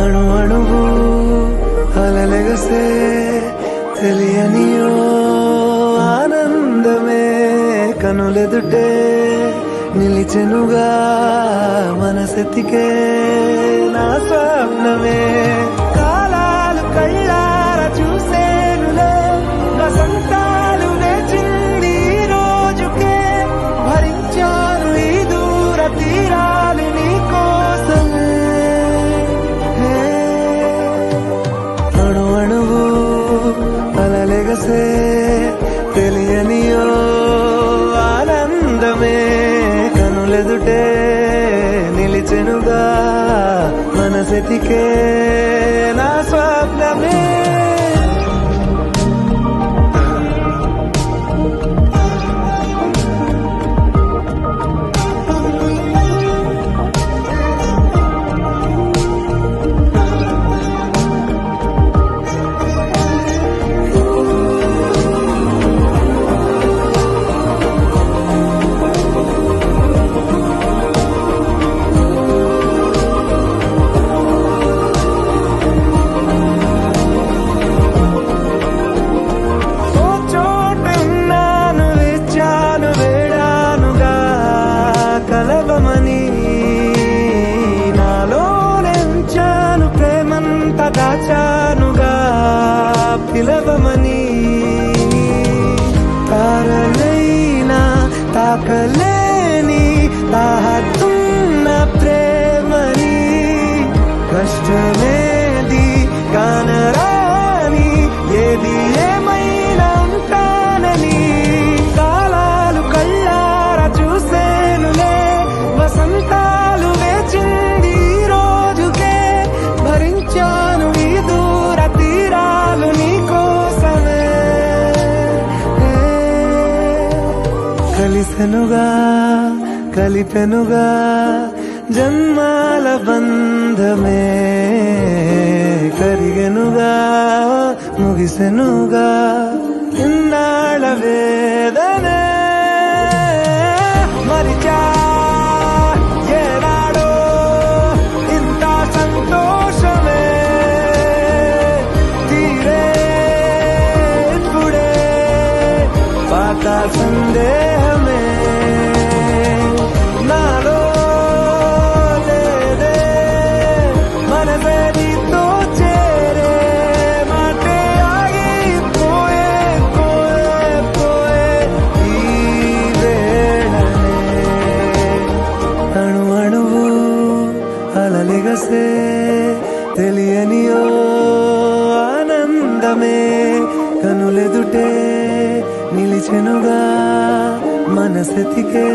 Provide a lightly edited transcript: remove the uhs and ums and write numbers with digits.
అణు అణువు అలలెగసే తెలియనియో ఆనందమే కనులెదుటే నిలిచెనుగా మనసెతికే నా స్వప్నమే కాలాలు కళ్ళార చూసేనులే వసంతాలు వేచింది ఈ రోజుకే భరించాను ఈ దూర తీరాలు నీ కోసమే అణు అణువు అలలెగసే తెలియనియో ఆనందమే కనులెదుటే నిలిచెనుగా మనసెతికే నా స్వప్నమే దాచానుగా పిలవమని తారలైనా తాకలేని తాహతున్న ప్రేమని కష్టమేది కానరాని ఏది ఏమైనా ఉంటానని కాలాలు కళ్ళార చూసేనులే వసంతాలు వేచింది ఈ రోజుకే భరించాను ఈ దూర తీరాలు నీ కోసమే కలిసెనుగా కలిపెనుగా జన్మాల బంధమే కరిగెనుగా ముగిసెనుగా ఇన్నాళ్ళ వేదనే మరిచా ఏనాడో ఇంత సంతోషమే తీరే ఇప్పుడే పాత సందేహమే నాలో లేదే మనసే నీతో చేరే మాటే ఆగిపోయే పోయే పోయే ఈ వేళనే అణు అణువు అలలెగసే తెలియనియో ఆనందమే కనులెదుటే నిలిచెనుగా మనసెతికే